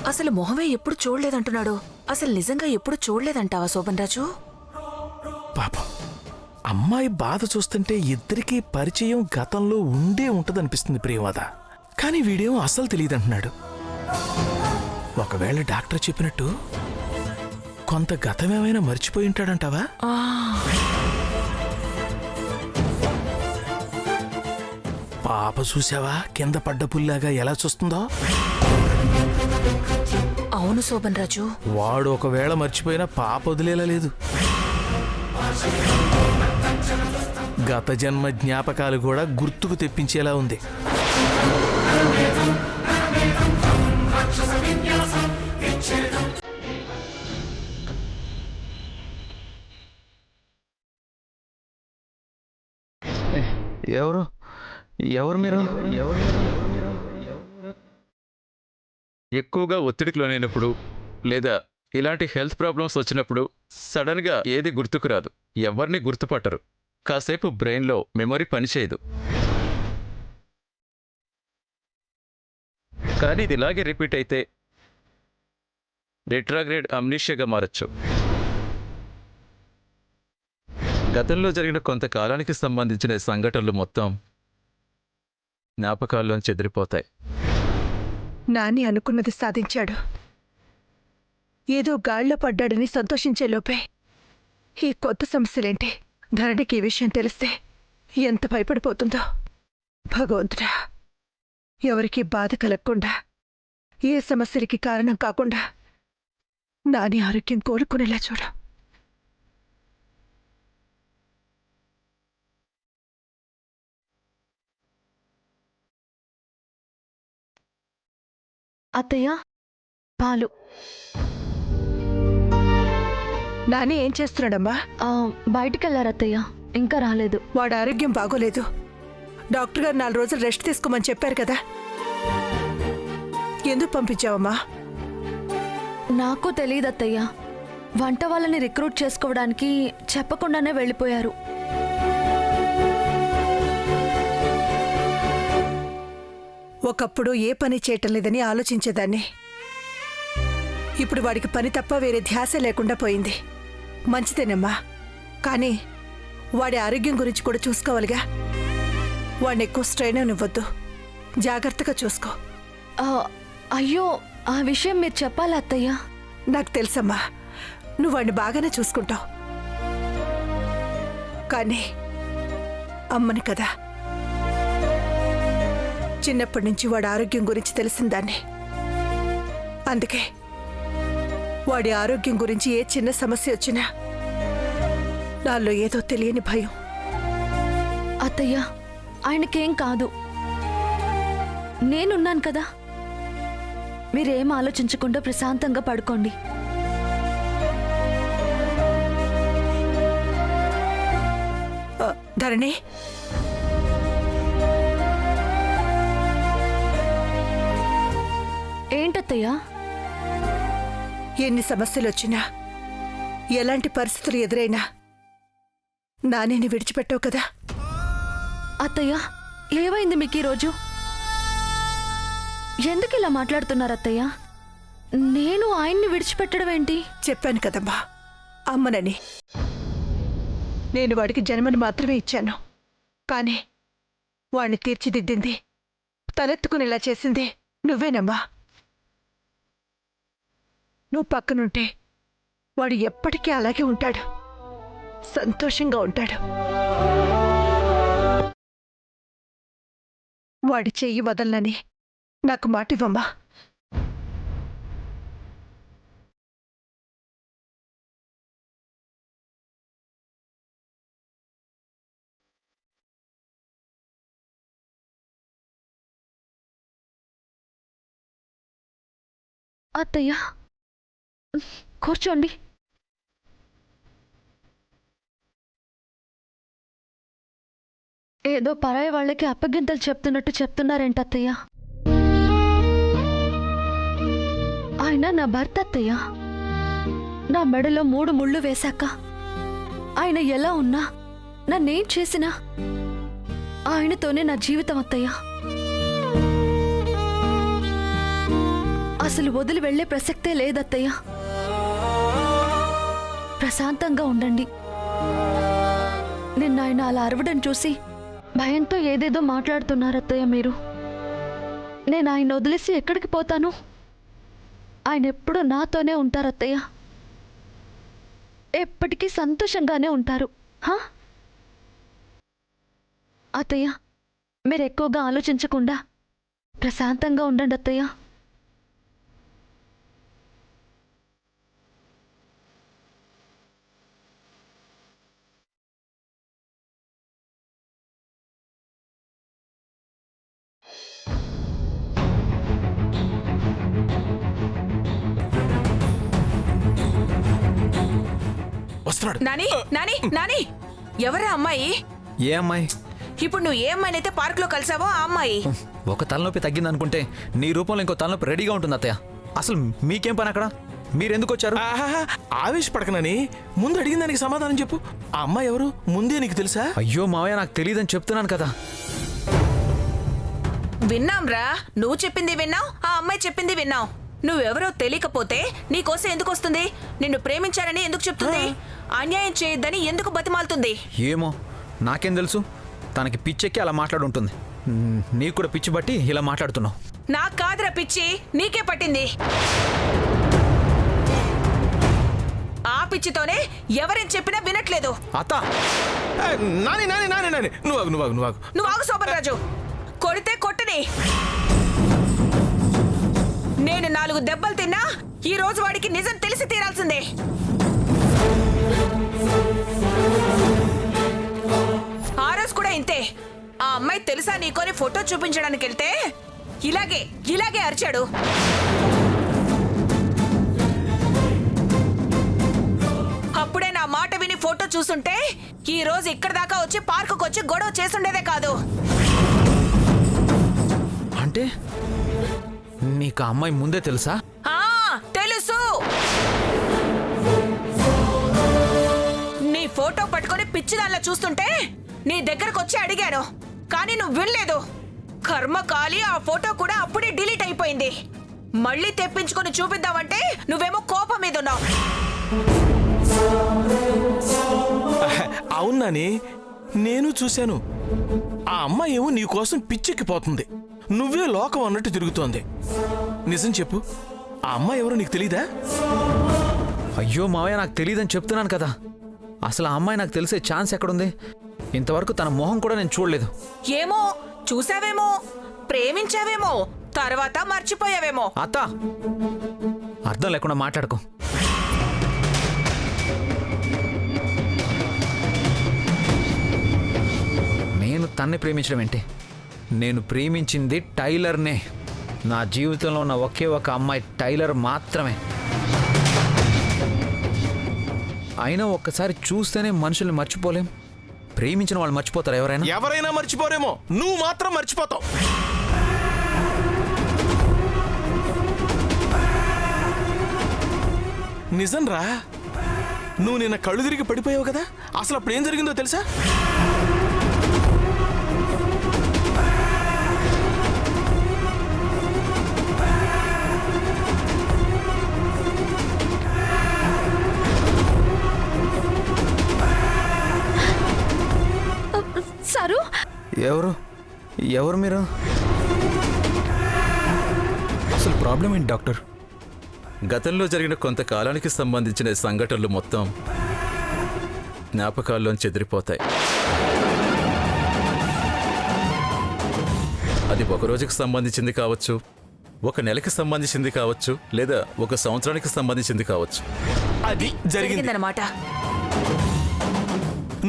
అసలు మొహమే ఎప్పుడు చూడలేదంటున్నాడు. అసలు నిజంగా ఎప్పుడు చూడలేదంటావా శోభన్ రాజు? పాపం అమ్మాయి బాధ చూస్తుంటే ఇద్దరికీ పరిచయం గతంలో ఉండే ఉంటదనిపిస్తుంది ప్రియవాద. కానీ వీడేమో అస్సలు తెలియదంటున్నాడు. ఒకవేళ డాక్టర్ చెప్పినట్టు కొంత గతమేమైనా మర్చిపోయి ఉంటాడంటావా? పాప చూసావా కింద పడ్డ పుల్లాగా ఎలా చూస్తుందో? అవును శోభన్ రాజు. వాడు ఒకవేళ మర్చిపోయినా పాప వదిలేలా లేదు. గత జన్మ జ్ఞాపకాలు కూడా గుర్తుకు తెప్పించేలా ఉంది. ఎవరు ఎవరు మీరు? ఎక్కువగా ఒత్తిడికి లోనైనప్పుడు లేదా ఇలాంటి హెల్త్ ప్రాబ్లమ్స్ వచ్చినప్పుడు సడన్గా ఏది గుర్తుకు రాదు, ఎవరిని గుర్తుపట్టరు, కాసేపు బ్రెయిన్లో మెమొరీ పనిచేయదు. కానీ ఇది ఇలాగే రిపీట్ అయితే రెట్రాగ్రేడ్ అమ్నీషియాగా మారచ్చు. గతంలో జరిగిన కొంతకాలానికి సంబంధించిన సంఘటనలు మొత్తం జ్ఞాపకాల్లోంచి చెదిరిపోతాయి. నాని అనుకున్నది సాధించాడు. ఏదో గాడిలో పడ్డాడని సంతోషించే లోపే ఈ కొత్త సమస్యలేంటి? ధరణికి ఈ విషయం తెలిస్తే ఎంత భయపడిపోతుందో. భగవంతుడా, ఎవరికీ బాధ కలగకుండా, ఏ సమస్యలకి కారణం కాకుండా నాని ఆరోగ్యం కోలుకునేలా చూడు. అత్తయ్య, పాలు. నాని ఏం చేస్తున్నాడమ్మా? బయటికెళ్ళారు అత్తయ్య, ఇంకా రాలేదు. వాడు ఆరోగ్యం బాగోలేదు. డాక్టర్ గారు 4 రోజులు రెస్ట్ తీసుకోమని చెప్పారు కదా, ఎందుకు పంపించావమ్మా? నాకు తెలియదు అత్తయ్య. వంట వాళ్ళని రిక్రూట్ చేసుకోవడానికి చెప్పకుండానే వెళ్ళిపోయారు. ఒకప్పుడు ఏ పని చేయటం లేదని ఆలోచించేదాన్ని. ఇప్పుడు వాడికి పని తప్ప వేరే ధ్యాస లేకుండా పోయింది. మంచిదేనమ్మా, కానీ వాడి ఆరోగ్యం గురించి కూడా చూసుకోవాలిగా. వాడిని ఎక్కువ స్ట్రెయిన్ అనివ్వద్దు, జాగ్రత్తగా చూసుకో. అయ్యో, ఆ విషయం మీరు చెప్పాలా అత్తయ్య? నాకు తెలుసమ్మా, నువ్వు వాడిని బాగానే చూసుకుంటావు. కానీ అమ్మని కదా, చిన్నప్పటి నుంచి వాడి ఆరోగ్యం గురించి తెలిసిందాన్ని. అందుకే వాడి ఆరోగ్యం గురించి ఏ చిన్న సమస్య వచ్చినా నాలో ఏదో తెలియని భయం. అత్తయ్య, ఆయనకేం కాదు, నేనున్నాను కదా. మీరేం ఆలోచించకుండా ప్రశాంతంగా పడుకోండి. ధరణి, ఏంటత్తయ్యా? ఎన్ని సమస్యలు వచ్చినా, ఎలాంటి పరిస్థితులు ఎదురైనా నానేని విడిచిపెట్టావు కదా. అత్తయ్య, ఏమైంది మీకు ఈరోజు? ఎందుకు ఇలా మాట్లాడుతున్నారు అత్తయ్య? నేను ఆయన్ని విడిచిపెట్టడం ఏంటి? చెప్పాను కదమ్మా, అమ్మనని. నేను వాడికి జన్మను మాత్రమే ఇచ్చాను, కానీ వాణ్ణి తీర్చిదిద్దింది, తలెత్తుకునేలా చేసింది నువ్వేనమ్మా. నువ్వు పక్కనుంటే వాడు ఎప్పటికీ అలాగే ఉంటాడు, సంతోషంగా ఉంటాడు. వాడి చెయ్యి వదలనని నాకు మాటివ్వమ్మా. అత్తయ్య, కూర్చోండి. ఏదో పరాయి వాళ్ళకి అప్పగింతలు చెప్తున్నట్టు చెప్తున్నారేంటి అత్తయ్య? ఆయన నా భర్త అత్తయ్య. నా మెడలో 3 ముళ్ళు వేశాక ఆయన ఎలా ఉన్నా, నన్నేం చేసినా ఆయనతోనే నా జీవితం అత్తయ్య. అసలు వదిలి వెళ్లే ప్రసక్తే లేదత్తయ్య. ప్రశాంతంగా ఉండండి. నిన్న ఆయన అలా అరవడం చూసి భయంతో ఏదేదో మాట్లాడుతున్నారత్తయ్య మీరు. నేను ఆయన వదిలేసి ఎక్కడికి పోతాను? ఆయన ఎప్పుడూ నాతోనే ఉంటారత్తయ్య. ఎప్పటికీ సంతోషంగానే ఉంటారు. అత్తయ్య, మీరు ఎక్కువగా ఆలోచించకుండా ప్రశాంతంగా ఉండండి అత్తయ్య. వస్తున్నాడు. నాని నాని నాని, ఎవరా అమ్మాయి? ఏ అమ్మాయి? ఇప్పుడు నువ్వు ఏ అమ్మాయినైతే పార్క్ లో కలిసావో ఆ అమ్మాయి. ఒక తలనొప్పి తగ్గిందనుకుంటే నీ రూపంలో ఇంకో తలనొప్పి రెడీగా ఉంటుంది అత్తయ్య. అసలు మీకేం పని అక్కడ? మీరెందుకు వచ్చారు? ఆహాహా, ఆవేశపడకనని ముందు అడిగిన దానికి సమాధానం చెప్పు. ఆ అమ్మాయి ఎవరు ముందే నీకు తెలుసా? అయ్యో మావయ్య, నాకు తెలియదని చెప్తున్నాను కదా. విన్నాంరా, నువ్వు చెప్పింది విన్నావు, ఆ అమ్మాయి చెప్పింది విన్నావు. నువ్వెవరో తెలియకపోతే నీకోసం ఎందుకు వస్తుంది? నిన్ను ప్రేమించానని ఎందుకు చెప్తుంది? అన్యాయం చేయొద్దని ఎందుకు బతిమాలుతుంది? ఏమో, నాకేం తెలుసు. తనకి పిచ్చెక్కి అలా మాట్లాడుంటుంది. నీకు కూడా పిచ్చి బట్టి ఇలా మాట్లాడుతున్నావు. నాకు కాదురా పిచ్చి, నీకే పట్టింది. ఆ పిచ్చితోనే ఎవరేం చెప్పినా వినట్లేదు. అత్త! నాని నాని నాని నాని, నువ్వు ఆగు శోభన్ రాజు. కొడితే కొట్టని. నేను 4 దెబ్బలు తిన్నా ఈ రోజు వాడికి నిజం తెలిసి తీరాల్సిందే. ఆ రోజు కూడా ఇంతే. ఆ అమ్మాయి తెలుసా నీకోని ఫోటో చూపించడానికి వెళ్తే ఇలాగే అరిచాడు. అప్పుడే నా మాట విని ఫోటో చూసుంటే ఈ రోజు ఇక్కడ దాకా వచ్చి పార్కుకు వచ్చి గొడవ చేసుండేదే కాదు. అంటే నీకు ఆ అమ్మాయి ముందే తెలుసా? తెలుసు. నీ ఫోటో పట్టుకొని పిచ్చిదాన్లా చూస్తుంటే నీ దగ్గరకు వచ్చి అడిగాను, కానీ నువ్వు వినలేదు. కర్మకాలి, ఆ ఫోటో కూడా అప్పుడే డిలీట్ అయిపోయింది. మళ్ళీ తెప్పించుకొని చూపిద్దామంటే నువ్వేమో కోపం మీద ఉన్నావు. అవునని నేను చూశాను. ఆ అమ్మాయి ఏమో నీకోసం పిచ్చెక్కిపోతుంది, నువ్వే లోకం అన్నట్టు తిరుగుతోంది. నిజం చెప్పు, ఆ అమ్మాయి ఎవరో నీకు తెలీదా? అయ్యో మావయ్య, నాకు తెలియదని చెప్తున్నాను కదా. అసలు ఆ అమ్మాయి నాకు తెలిసే ఛాన్స్ ఎక్కడుంది? ఇంతవరకు తన మొహం కూడా నేను చూడలేదు. ఏమో, చూసావేమో, ప్రేమించావేమో, తర్వాత మర్చిపోయావేమో. అత్త, అర్థం లేకుండా మాట్లాడుకో. నేను తన్ని ప్రేమించడం ఏంటి? నేను ప్రేమించింది టైలర్నే. నా జీవితంలో ఉన్న ఒకే ఒక అమ్మాయి టైలర్ మాత్రమే. అయినా ఒక్కసారి చూస్తేనే మనుషుల్ని మర్చిపోలేం. ప్రేమించిన వాళ్ళు మర్చిపోతారు ఎవరైనా? ఎవరైనా మర్చిపోరేమో, నువ్వు మాత్రం మర్చిపోతావు. నిజం రా, నువ్వు నిన్న కళ్ళు తిరిగి పడిపోయావు కదా. అసలు అప్పుడు ఏం జరిగిందో తెలుసా? సారు, ఎవరు మీరు? అసలు ప్రాబ్లం ఏంటి డాక్టర్? గతంలో జరిగిన కొంతకాలానికి సంబంధించిన సంఘటనలు మొత్తం జ్ఞాపకాల్లోంచి చెదిరిపోతాయి. అది ఒక రోజుకి సంబంధించింది కావచ్చు, ఒక నెలకి సంబంధించింది కావచ్చు, లేదా ఒక సంవత్సరానికి సంబంధించింది కావచ్చు. అది జరిగిందనమాట.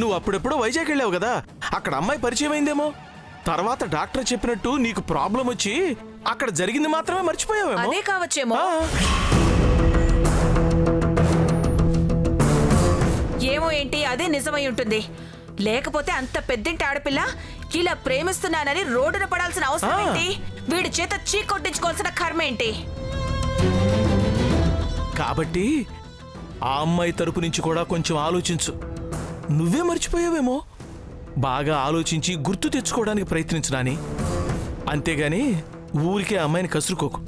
నువ్వు అప్పుడెప్పుడో వైజాగ్ వెళ్ళావు కదా, అక్కడ అమ్మాయి పరిచయం అయిందేమో. తర్వాత డాక్టర్ చెప్పినట్టు నీకు ప్రాబ్లం వచ్చి అక్కడ జరిగింది మాత్రమే మర్చిపోయావేమో. అదే కావచ్చేమో. ఏమో ఏంటి, అదే నిజమై ఉంటుంది. లేకపోతే అంత పెద్దింటి ఆడపిల్ల ఇలా ప్రేమిస్తున్నానని రోడ్డున పడాల్సిన అవసరం ఏంటి? వీడి చేత చీకొట్టించుకోవాల్సిన కర్మ ఏంటి? కాబట్టి ఆ అమ్మాయి తరపు నుంచి కూడా కొంచెం ఆలోచించు. నువ్వే మర్చిపోయావేమో. బాగా ఆలోచించి గుర్తు తెచ్చుకోవడానికి ప్రయత్నించడాని, అంతేగాని ఊరికే అమ్మాయిని కసురుకోకు.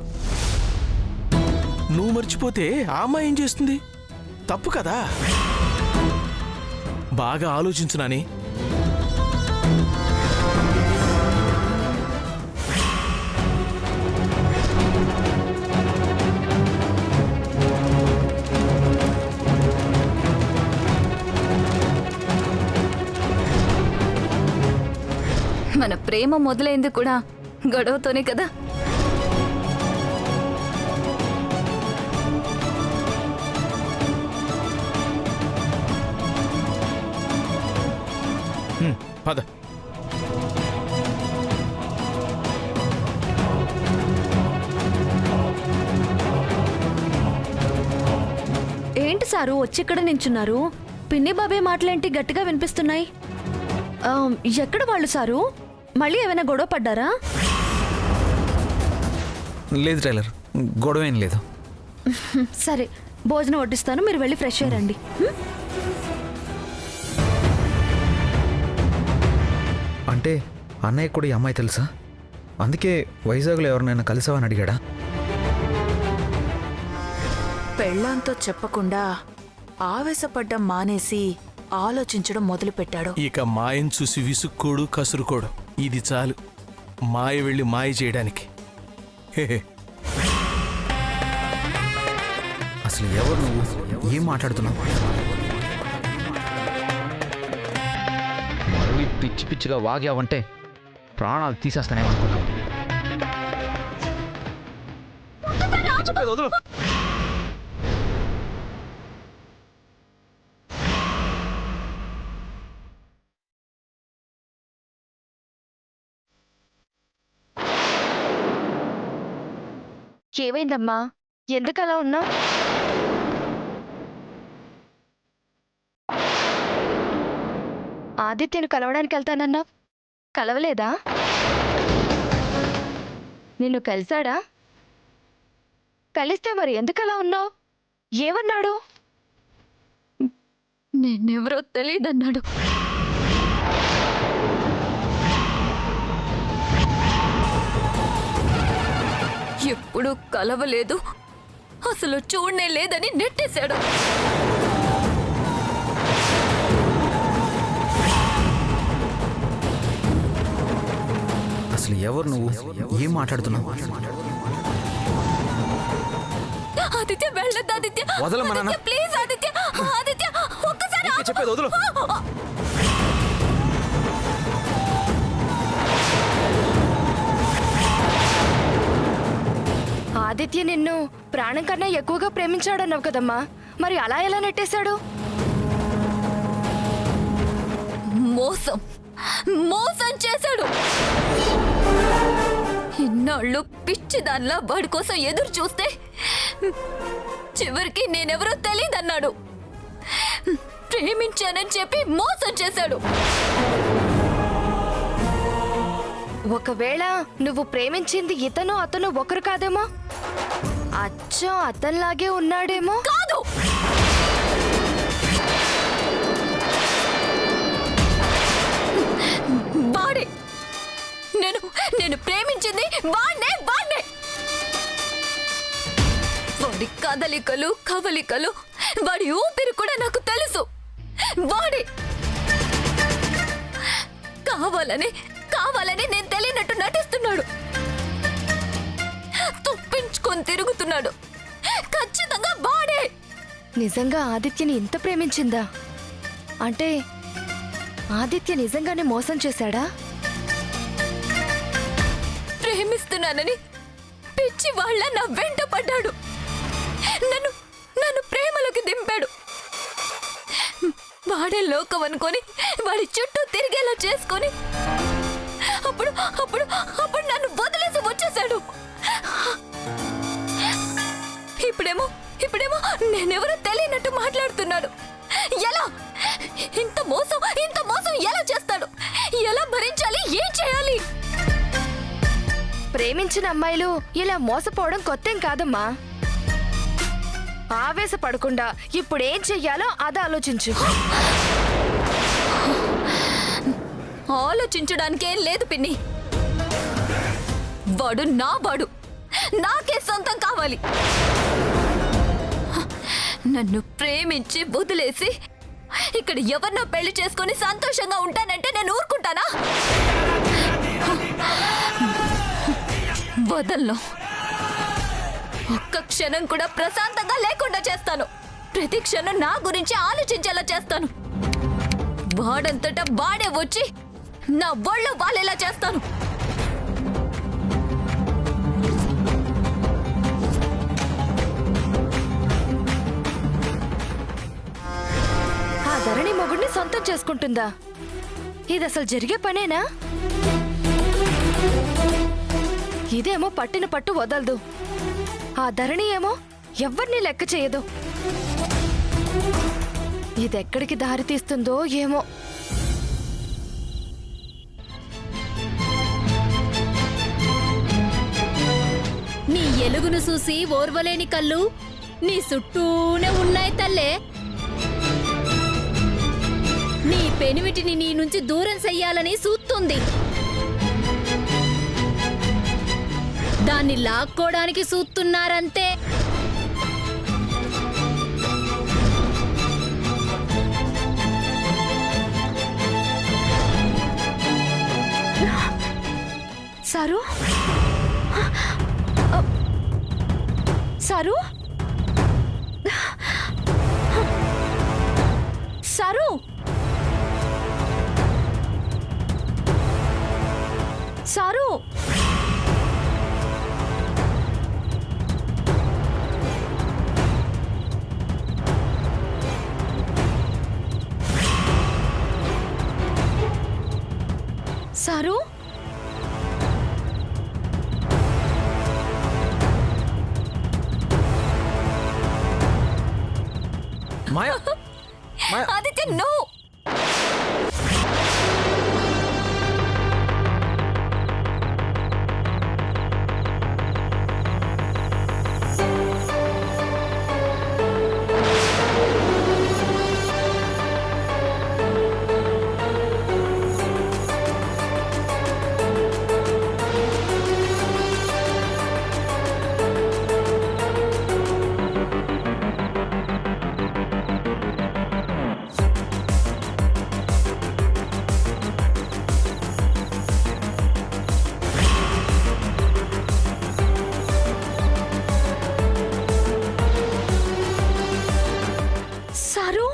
నువ్వు మర్చిపోతే ఆ అమ్మాయి ఏం చేస్తుంది? తప్పు కదా. బాగా ఆలోచించు నాని. మన ప్రేమ మొదలైంది కూడా గొడవతోనే కదా. పద. ఏంటి సారు వచ్చి ఇక్కడ నించున్నారు? పిన్ని బాబే మాటలేంటి గట్టిగా వినిపిస్తున్నాయి? ఎక్కడ వాళ్ళు సారు? మళ్ళీ ఏమైనా గొడవ పడ్డారా? లేదు టైలర్, గొడవ ఏం లేదు. సరే, భోజనం వడ్డిస్తాను, మీరు వెళ్ళి ఫ్రెష్ అయ్యారండి. అంటే అన్నయ్య కూడా ఈ అమ్మాయి తెలుసా? అందుకే వైజాగ్లో ఎవరినైనా కలిసావని అడిగాడా? పెళ్ళాంతో చెప్పకుండా ఆవేశపడ్డం మానేసి ఆలోచించడం మొదలుపెట్టాడు. ఇక మాయను చూసి విసుక్కోడు, కసురుకోడు. ఇది చాలు మాయ వెళ్ళి మాయ చేయడానికి. హే. అసలు ఎవరు నువ్వు? ఏం మాట్లాడుతున్నావు? మళ్ళీ పిచ్చి పిచ్చిగా వాగావంటే ప్రాణాలు తీసేస్తానేమనుకున్నావు. ఏమైందమ్మా? ఎందుకు అలా ఉన్నావు? ఆదిత్యను కలవడానికి వెళ్తానన్నా కలవలేదా? నిన్ను కలిశాడా? కలిస్తే మరి ఎందుకు అలా ఉన్నావు? ఏమన్నాడు? నేనెవరో తెలియదన్నాడు. ఎప్పుడు కలవలేదు, అసలు చూడనే లేదని నెట్టేశాడు. అసలు ఎవరు నువ్వు? ఏం మాట్లాడుతున్నావు? ఆదిత్య వెళ్ళొద్దు ఆదిత్య. వదలమ్మా నాన్న. ఆదిత్య, ప్లీజ్ ఆదిత్య. ఆదిత్య ఒక్కసారి చెప్పేది వదులు. ఆదిత్య నిన్ను ప్రాణం కన్నా ఎక్కువగా ప్రేమించాడన్నావు కదమ్మా, మరి అలా ఎలా నెట్టేశాడు? మోసం మోసం చేశాడు. ఇన్నాళ్ళు పిచ్చిదాన్లా వాడి కోసం ఎదురు చూస్తే చివరికి నేనెవరో తెలియదన్నాడు. ప్రేమించానని చెప్పి మోసం చేశాడు. ఒకవేళ నువ్వు ప్రేమించింది ఇతను అతను ఒకరు కాదేమో? అచ్చం అతనిలాగే ఉన్నాడేమో? కాదు, వాడే. నేను ప్రేమించింది వాడినే. వాడి కదలికలు కవలికలు, వాడి ఊపిరి కూడా నాకు తెలుసు. వాడే కావాలని నేను తెలియనట్టు నటిస్తున్నాడు. తప్పించుకొని తిరుగుతున్నాడు. ఖచ్చితంగా వాడే. నిజంగా ఆదిత్యని ఇంత ప్రేమించిందా? అంటే ఆదిత్య నిజంగానే మోసం చేశాడా? ప్రేమిస్తున్నానని పిచ్చి వాళ్ళ నా వెంట పడ్డాడు. నన్ను ప్రేమలోకి దింపాడు. వాడే లోకం అనుకొని వాడి చుట్టూ తిరిగేలా చేసుకొని అప్పుడు నన్ను వదిలేసి వచ్చేసాడు. ఇప్పుడేమో నేనెవరో తెలియనట్టు మాట్లాడుతున్నాడు. ఎలా? ఇంత మోసం ఎలా చేస్తాడు? ఎలా భరించాలి? ఏం చేయాలి? ప్రేమించిన అమ్మాయిలు ఇలా మోసపోవడం కొత్తేం కాదమ్మా. ఆవేశపడకుండా ఇప్పుడేం చెయ్యాలో అది ఆలోచించు. ఆలోచించడానికేం లేదు పిన్ని. వాడు నాకే సొంతం కావాలి. నన్ను ప్రేమించి వదిలేసి ఇక్కడ ఎవరినో పెళ్లి చేసుకొని సంతోషంగా ఉంటానంటే నేను ఊరుకుంటానా? వదలను. ఒక్క క్షణం కూడా ప్రశాంతంగా లేకుండా చేస్తాను. ప్రతి క్షణం నా గురించి ఆలోచించేలా చేస్తాను. వాడంతటా వాడే వచ్చి నా ఒళ్ళు వాలేలా చేస్తాను. ఆ ధరణి మొగుడిని సొంతం చేసుకుంటుందా? ఇది అసలు జరిగే పనేనా? ఇదేమో పట్టిన పట్టు వదలదు. ఆ ధరణి ఏమో ఎవరిని లెక్క చేయదు. ఇదెక్కడికి దారి తీస్తుందో ఏమో. నీ ఎలుగును చూసి ఓర్వలేని కళ్ళు నీ చుట్టూనే ఉన్నాయి తల్లే. నీ పెనిమిటిని నీ నుంచి దూరం చెయ్యాలని చూస్తుంది. దాన్ని లాక్కోడానికి చూస్తున్నారంతే. Sir sir sir sir sir Maya Maya Aditya no. Sir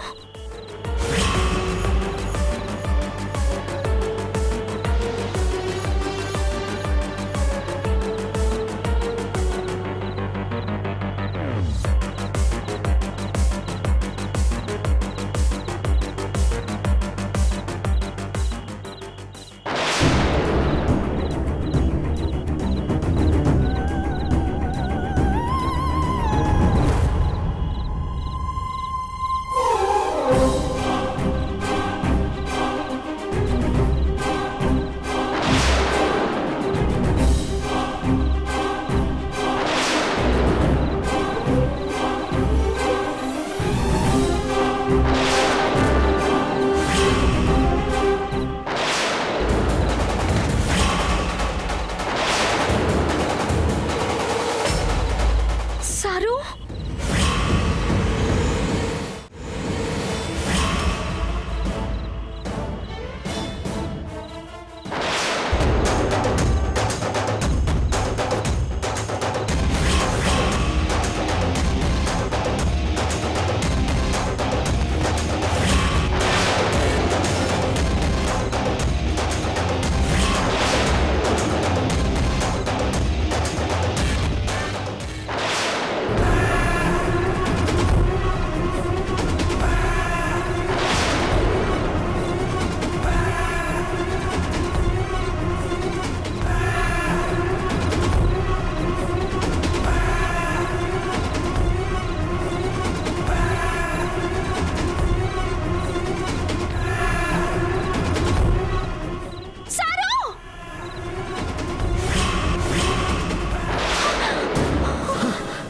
sir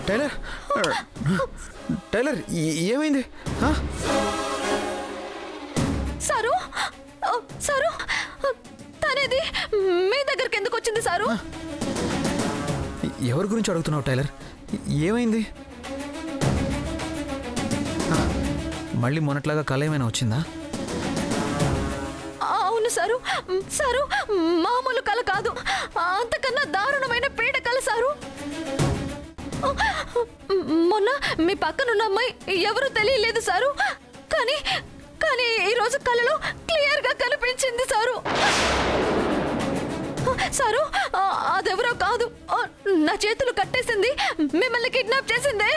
tailor tailor ఏమైంది? సారు సారు తనేది మీ దగ్గరికి ఎందుకు వచ్చింది సారు? ఎవరి గురించి అడుగుతున్నావు టైలర్? ఏమైంది? మళ్ళీ మొన్నట్లాగా కళ ఏమైనా వచ్చిందా? అవును సారు. సారు, మామూలు కల కాదు, అంతకన్నా దారుణమైన పీడ కల సారు. మొన్న మీ పక్కనున్న అమ్మాయి ఎవరూ తెలియలేదు సారు, కానీ కానీ ఈరోజు కలలో క్లియర్గా కనిపించింది సారు. సారు, అదెవరో కాదు, నా చేతులు కట్టేసింది, మిమ్మల్ని కిడ్నాప్ చేసిందే